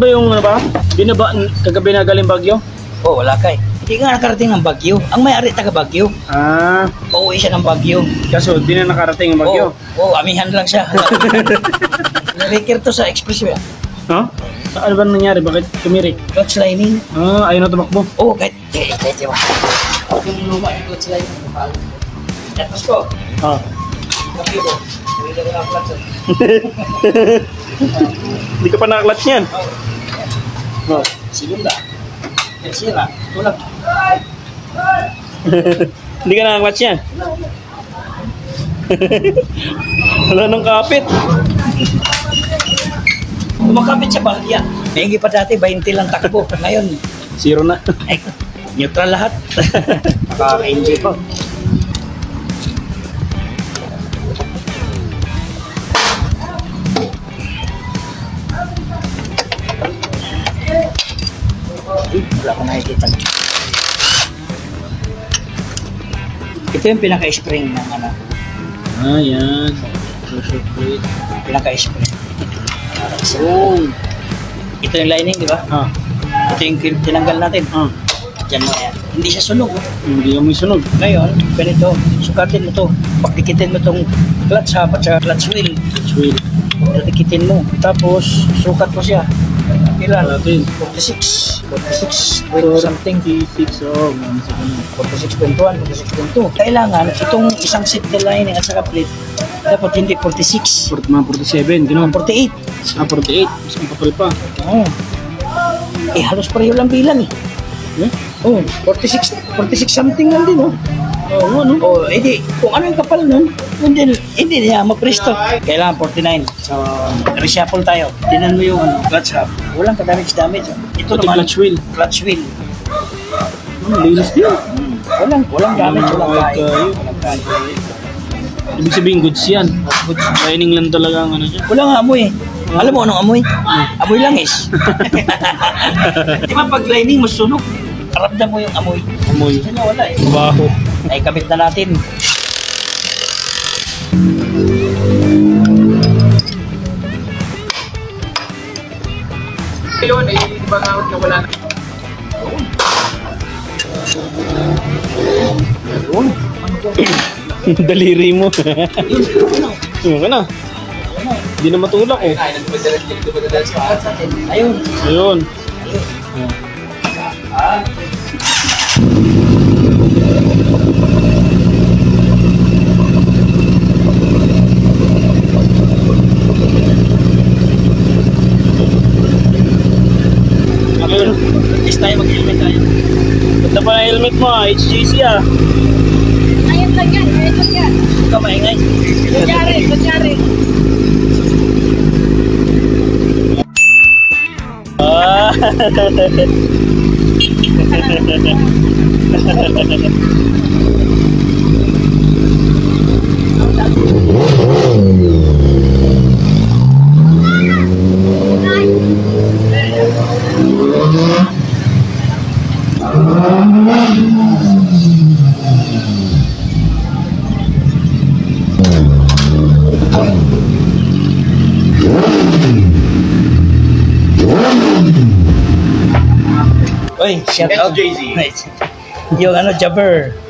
Ba yung ano ba? Binaba kagabi na galing Baguio? Oh, wala kay. Hindi nga nakarating ng Baguio. Ang may-ari taga Baguio. Ah, Pauwi siya ng Baguio. kaso di na nakarating ang Baguio. Amihan lang siya. Narekir to sa expressway. Ha? Ano ba nangyari? Bakit tumirik? Clutch lining. Ah, ayaw na tumakbo. Oh, kahit diba? Yung luma yung clutch lining. Tapos ko. Ah. Kapi ko. Hindi ko na clutch. Hindi ka pa naka-clutch niyan. Oh. Segunda. Tercera. Tulak. Hindi ka naka-clutch yan. Wala nang kapit. Kumakapit sa bahagya. May pa dati, 20 lang takbo. Ngayon, Zero na. ay, neutral lahat. Nakaka-enjoy pa. Wala ko nakikita. Ito yung pinaka-spring ng ano. Ah, yan. Pressure plate. Pinaka-spring. So, ito yung lining, di ba? Ah. Ito yung tinanggal natin. Ah. Diyan mo yan. Hindi siya sunog. Hindi mo sunog. Ngayon, ganito, sukatin mo to. Pagdikitin mo tong clutch hub at saka clutch wheel. Clutch wheel. Dikitin mo. Tapos, sukat mo siya. Ilan? 46. 46 point something. 46. Oh, 46.1, 46.2. Kailangan, itong isang seat na lining at saka plate, dapat hindi 46. Mga 47. Gano'n. 48. Ah, 48. Mas kapal pa. Oo. Halos pareho lang bilang eh. Eh? Oh, 46 something lang din, oh. Oo, ano? Oh, edi, kung ano yung kapal nun, hindi niya mapresto. Kailangan 49. So, reshuffle tayo. Tinan mo yung clutch hub. Walang ka-damage. Ito Pati naman, clutch wheel. clutch wheel. Linis din. Walang damage, walang kain. Okay. Walang kain. Ibig sabihin, goods yan. Lining lang talaga ang ano dyan. Wala nga amoy eh. Alam mo anong amoy? Amoy langis. Di ba pag lining mo sunog, ramdam mo yung amoy. Amoy. Kasi wala eh. Baho. Ay, kabit na natin. Yun, eh, di ba nga wala na? Yun. Ano po? Daliri mo. Yun. Yun ka na. Hindi na matulak eh. Ayun. Ayun. Is tayo mag-helmet tayo. Ganda pa na helmet mo ah. HGC ah. Ayun lang yan. Huwag ka maingay. Kunyari. Ah. Oy, shout out. Jay-Z. Yung ano, Jabber.